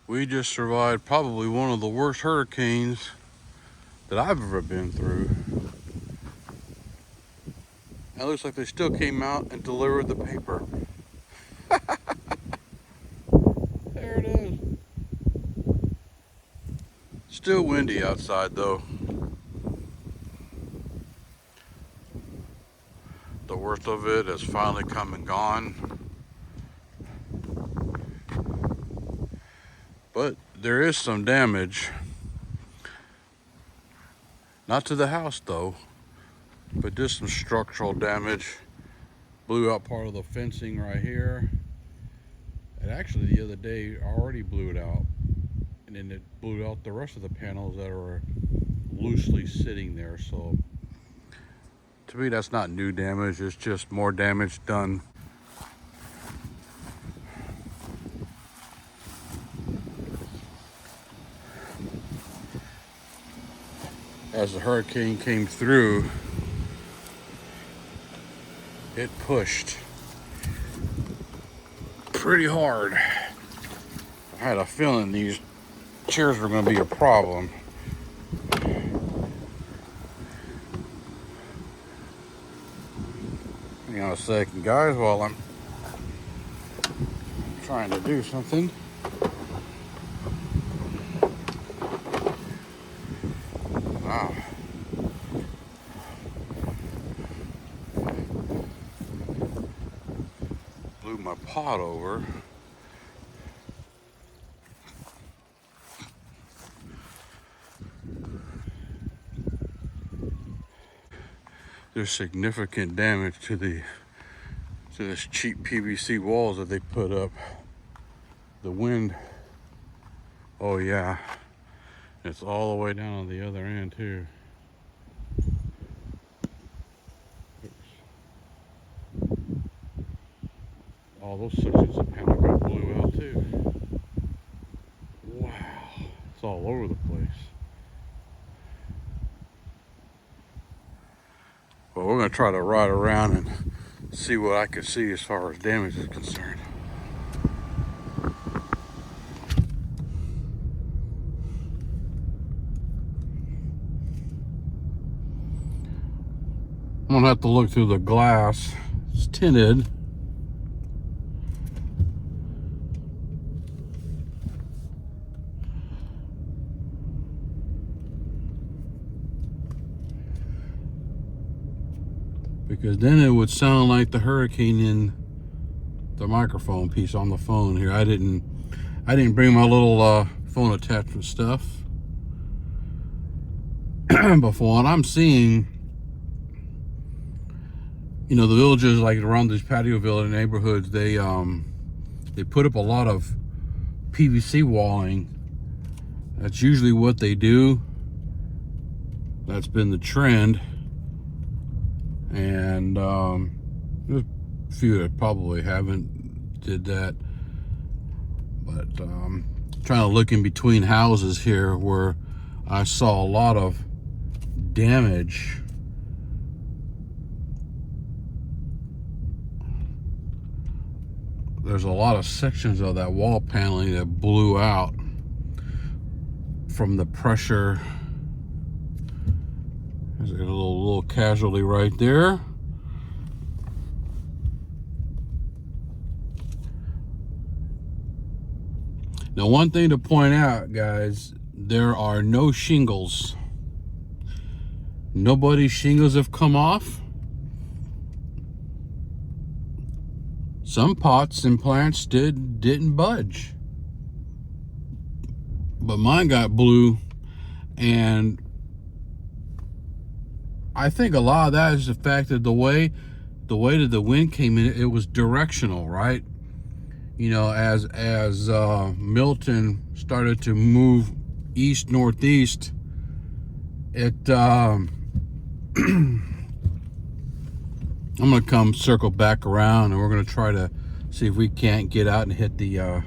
We just survived probably one of the worst hurricanes that I've ever been through. It looks like they still came out and delivered the paper. There it is. Still windy outside though. The worst of it has finally come and gone. But there is some damage. Not to the house though, but just some structural damage. Blew out part of the fencing right here. And actually the other day already blew it out. And then it blew out the rest of the panels that were loosely sitting there. So to me, that's not new damage. It's just more damage done. As the hurricane came through, it pushed pretty hard. I had a feeling these chairs were going to be a problem. Hang on a second, guys, while I'm trying to do something. Wow. Blew my pot over. There's significant damage to this cheap PVC walls that they put up. The wind, oh yeah, it's all the way down on the other end too. Oops. All those sections of panel got blew out too. Wow, it's all over the place. Well, we're going to try to ride around and see what I can see as far as damage is concerned. I'm going to have to look through the glass. It's tinted. Because then it would sound like the hurricane in the microphone piece on the phone here. I didn't bring my little phone attachment stuff. But for what I'm seeing, you know, the villages like around these patio village neighborhoods, they put up a lot of PVC walling. That's usually what they do. That's been the trend. And there's a few that probably haven't did that, but trying to look in between houses here where I saw a lot of damage. There's a lot of sections of that wall paneling that blew out from the pressure. There's a little casualty right there. Now, one thing to point out, guys, there are no shingles. Nobody's shingles have come off. Some pots and plants didn't budge. But mine got blue, and I think a lot of that is the fact that the way that the wind came in, it was directional, right? You know, as Milton started to move east northeast, it I'm gonna come circle back around, and we're gonna try to see if we can't get out and hit the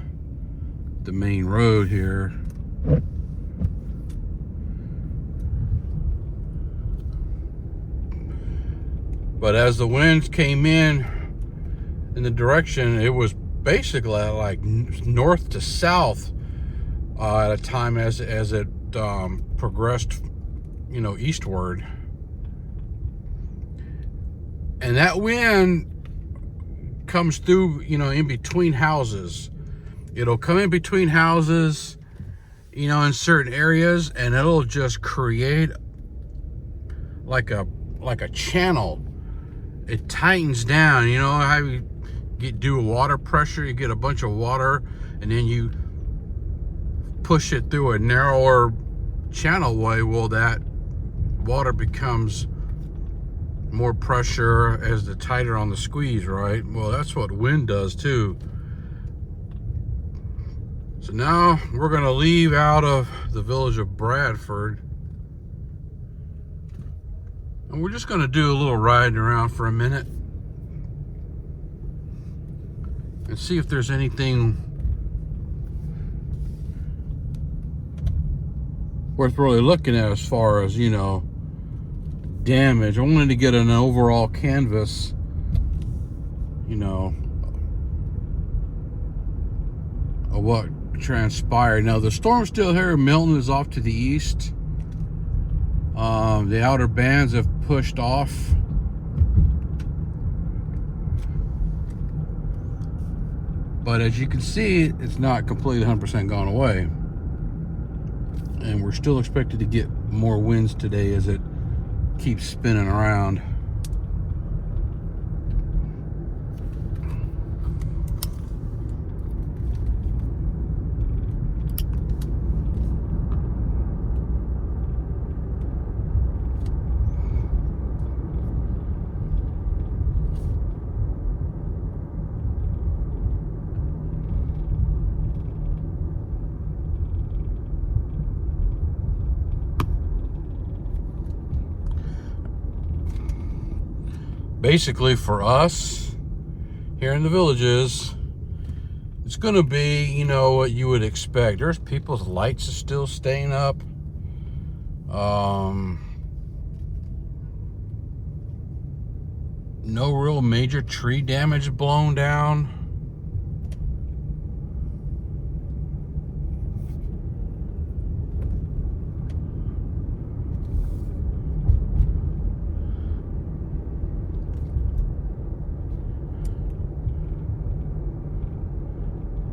main road here. But as the winds came in the direction, it was basically like north to south at a time as it progressed, eastward. And that wind comes through, in between houses. It'll come in between houses, in certain areas, and it'll just create like a channel. It tightens down. You know how you do water pressure, you get a bunch of water, and then you push it through a narrower channel way. Well, that water becomes more pressure as the tighter on the squeeze, right? Well, that's what wind does too. So now we're going to leave out of the village of Bradford, and we're just going to do a little riding around for a minute and see if there's anything worth really looking at as far as, damage. I wanted to get an overall canvas, of what transpired. Now the storm's still here. Milton is off to the east. The outer bands have pushed off. But as you can see, it's not completely 100% gone away. And we're still expected to get more winds today as it keeps spinning around. Basically, for us here in the villages, it's going to be, what you would expect. There's people's lights are still staying up. No real major tree damage blown down.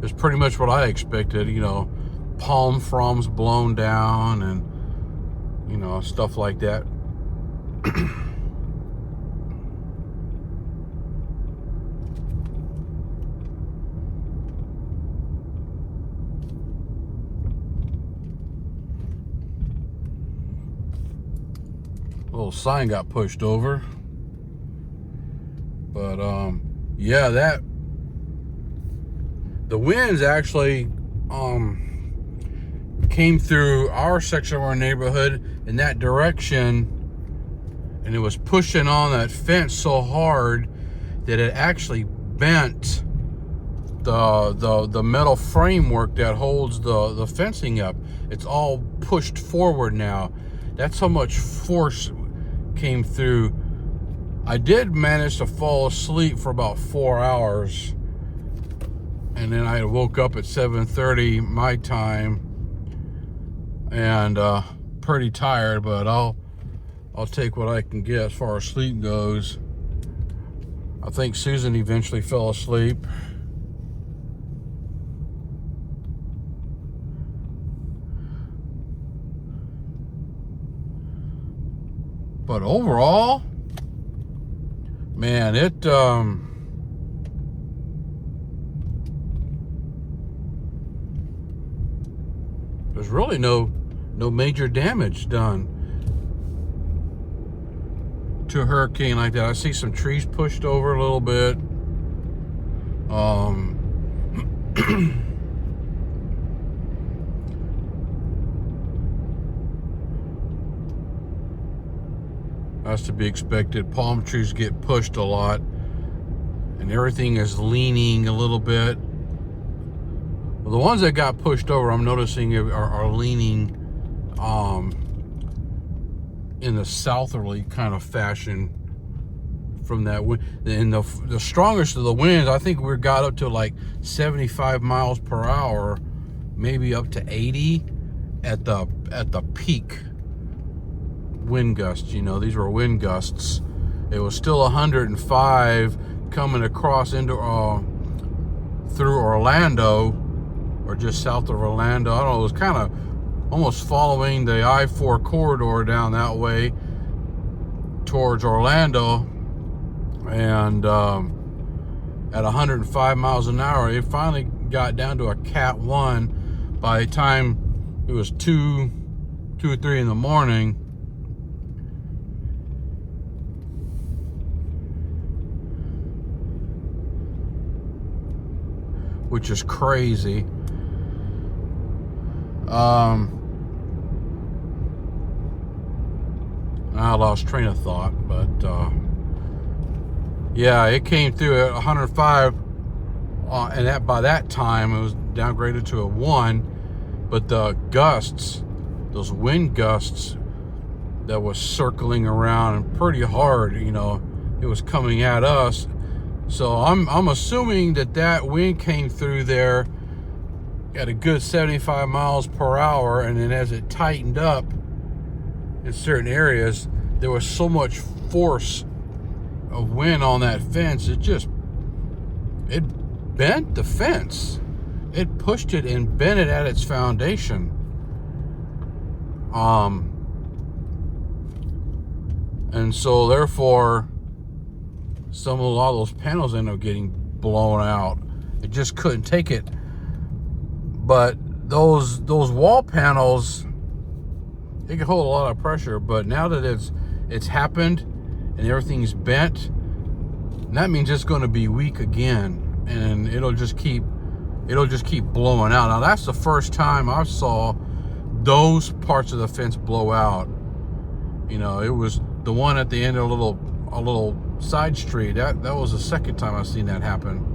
It's pretty much what I expected, palm fronds blown down and, stuff like that. Little sign got pushed over. But, yeah, the winds actually came through our section of our neighborhood in that direction, and it was pushing on that fence so hard that it actually bent the metal framework that holds the fencing up. It's all pushed forward now. That's how much force came through. I did manage to fall asleep for about 4 hours. And then I woke up at 7:30 my time, and pretty tired, but I'll take what I can get as far as sleep goes. I think Susan eventually fell asleep. But overall, man, there's really no major damage done to a hurricane like that. I see some trees pushed over a little bit. That's to be expected. Palm trees get pushed a lot, and everything is leaning a little bit. The ones that got pushed over, I'm noticing are leaning in the southerly kind of fashion from that wind. And the strongest of the winds, I think we got up to like 75 miles per hour maybe up to 80 at the peak wind gusts. You know, these were wind gusts. It was still 105 coming across into through Orlando, or just south of Orlando. I don't know, it was kind of almost following the I-4 corridor down that way towards Orlando, and at 105 miles an hour, it finally got down to a Cat 1 by the time it was 2 or 3 in the morning. Which is crazy. I lost train of thought, but yeah, it came through at 105, and by that time it was downgraded to a 1. But the gusts, those wind gusts that was circling around and pretty hard, you know, it was coming at us. So I'm assuming that wind came through there at a good 75 miles per hour, and then as it tightened up in certain areas, there was so much force of wind on that fence, it bent the fence. It pushed it and bent it at its foundation. And so therefore, a lot of those panels ended up getting blown out. It just couldn't take it. But those wall panels, they can hold a lot of pressure. But now that it's happened and everything's bent, that means it's going to be weak again, and it'll just keep blowing out. Now that's the first time I saw those parts of the fence blow out. You know, it was the one at the end of a little side street. That was the second time I've seen that happen.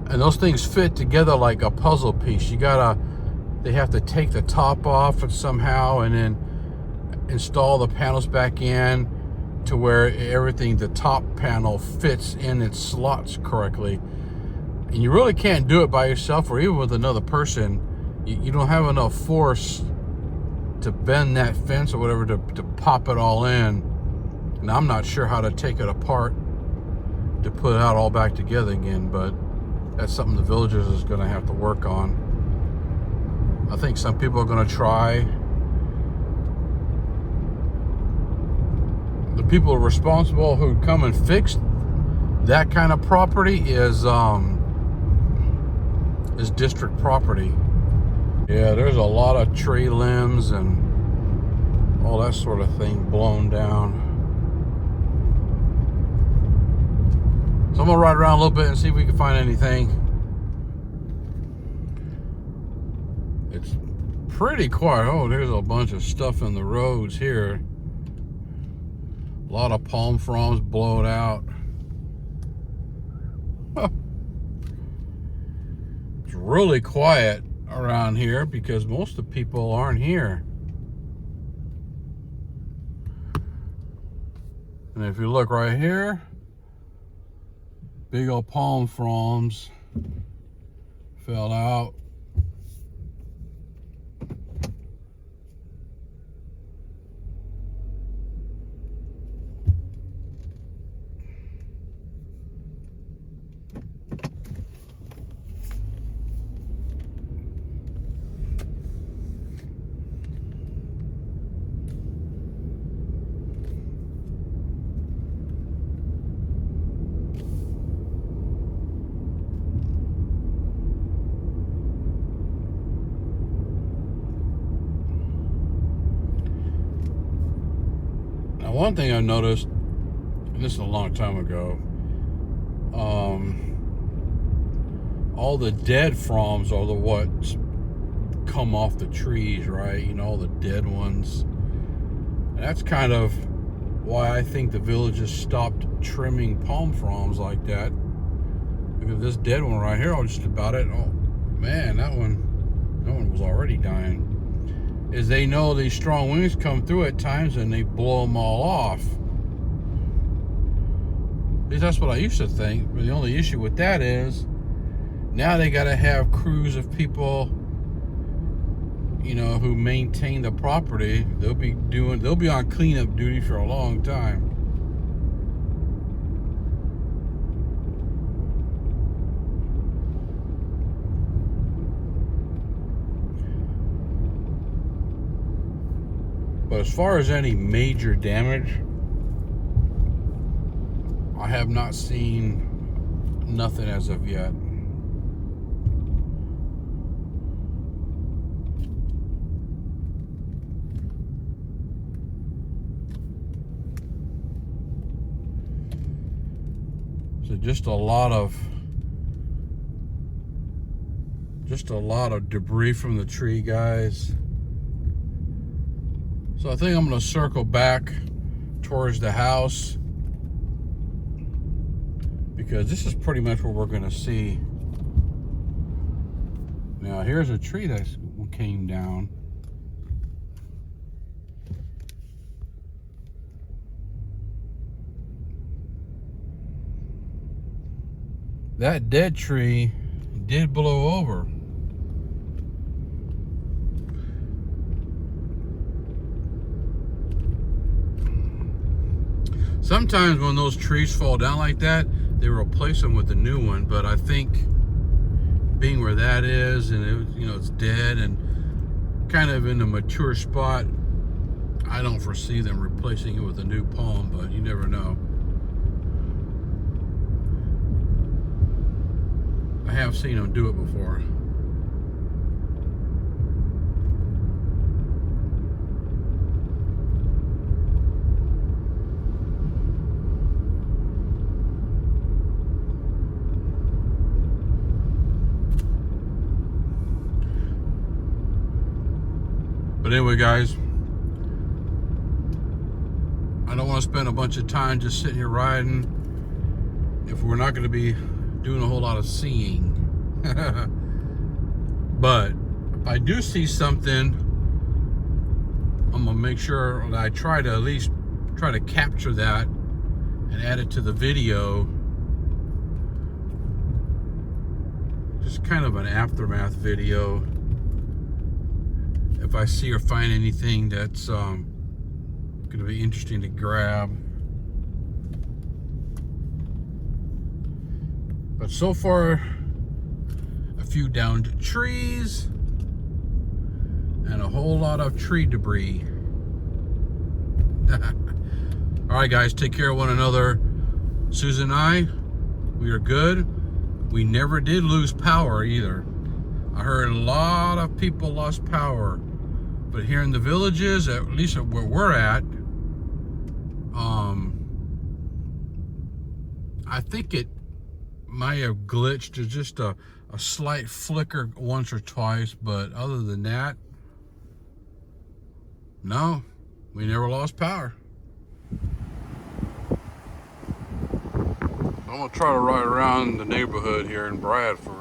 And those things fit together like a puzzle piece. They have to take the top off somehow and then install the panels back in to where the top panel fits in its slots correctly. And you really can't do it by yourself or even with another person. You don't have enough force to bend that fence or whatever to pop it all in. And I'm not sure how to take it apart to put it out all back together again, but that's something the villagers is going to have to work on. I think some people are going to try. The people responsible who come and fix that kind of property is district property. Yeah, there's a lot of tree limbs and all that sort of thing blown down. So I'm gonna ride around a little bit and see if we can find anything. It's pretty quiet. Oh, there's a bunch of stuff in the roads here. A lot of palm fronds blown out. It's really quiet around here because most of the people aren't here. And if you look right here, big old palm fronds fell out. One thing I noticed, and this is a long time ago, all the dead fronds are the ones come off the trees, right? You know, all the dead ones. And that's kind of why I think the villagers stopped trimming palm fronds like that. Because this dead one right here, I was just about it. Oh man, that one was already dying. Is they know these strong winds come through at times and they blow them all off. At least that's what I used to think. But the only issue with that is Now they gotta have crews of people, you know, who maintain the property. They'll be on cleanup duty for a long time. But as far as any major damage, I have not seen nothing as of yet. So just a lot of debris from the tree, guys. So I think I'm gonna circle back towards the house, because this is pretty much what we're gonna see. Now here's a tree that came down. That dead tree did blow over. Sometimes when those trees fall down like that, they replace them with a new one. But I think being where that is, and it, you know, it's dead and kind of in a mature spot, I don't foresee them replacing it with a new palm, but you never know. I have seen them do it before. But anyway, guys, I don't want to spend a bunch of time just sitting here riding if we're not going to be doing a whole lot of seeing. But if I do see something, I'm going to make sure that I try to at least try to capture that and add it to the video. Just kind of an aftermath video. If I see or find anything that's going to be interesting to grab. But so far, a few downed trees and a whole lot of tree debris. All right, guys, take care of one another. Susan and I, we are good. We never did lose power either. I heard a lot of people lost power. But here in the villages, at least where we're at, I think it might have glitched to just a slight flicker once or twice, but other than that, no, we never lost power. I'm gonna try to ride around the neighborhood here in Bradford.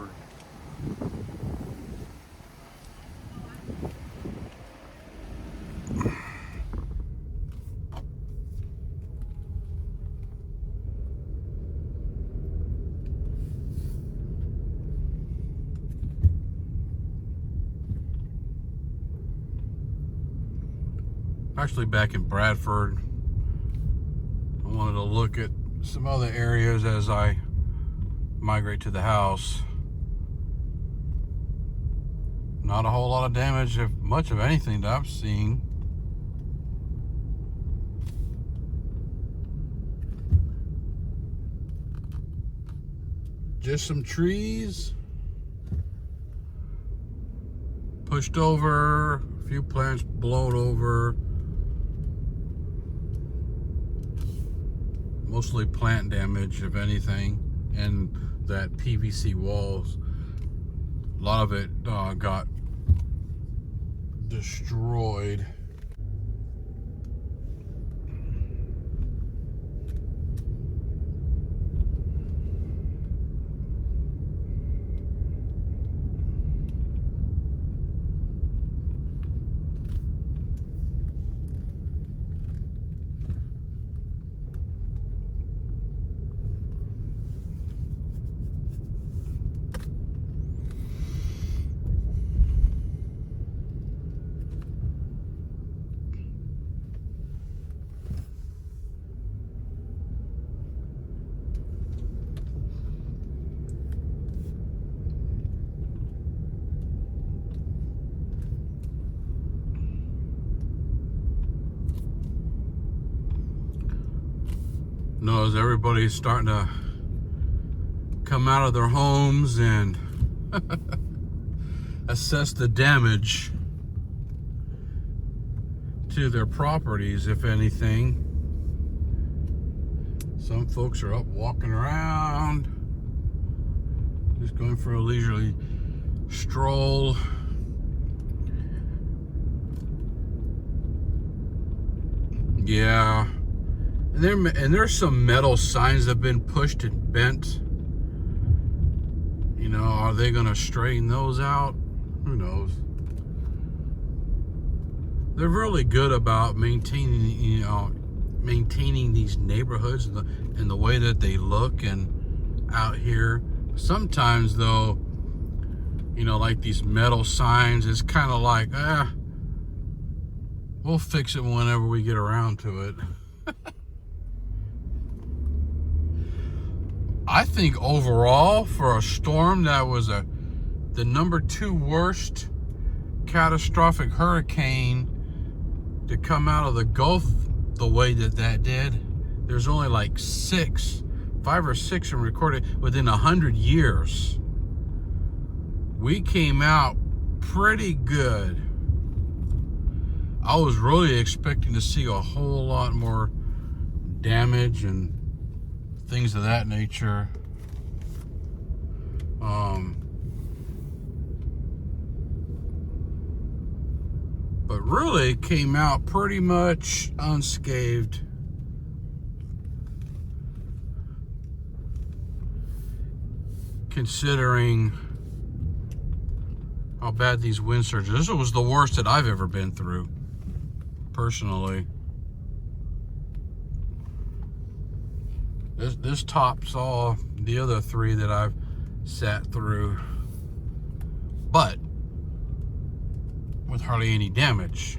Actually, back in Bradford, I wanted to look at some other areas as I migrate to the house. Not a whole lot of damage, if much of anything that I'm seeing. Just some trees pushed over, a few plants blown over. Mostly plant damage, if anything, and that PVC walls. A lot of it got destroyed. knows everybody's starting to come out of their homes and assess the damage to their properties, if anything. Some folks are up walking around, just going for a leisurely stroll. Yeah, and there's some metal signs that have been pushed and bent. You know, are they gonna straighten those out? Who knows? They're really good about maintaining, maintaining these neighborhoods and the way that they look and out here. Sometimes though, like these metal signs, it's kind of like, we'll fix it whenever we get around to it. I think overall, for a storm that was the number 2 worst catastrophic hurricane to come out of the Gulf the way that did, there's only like 5 or 6 and recorded within 100 years. We came out pretty good. I was really expecting to see a whole lot more damage and things of that nature. But really came out pretty much unscathed. Considering how bad these wind surges. This was the worst that I've ever been through, personally. This tops all the other 3 that I've sat through, but with hardly any damage.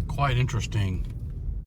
Quite interesting.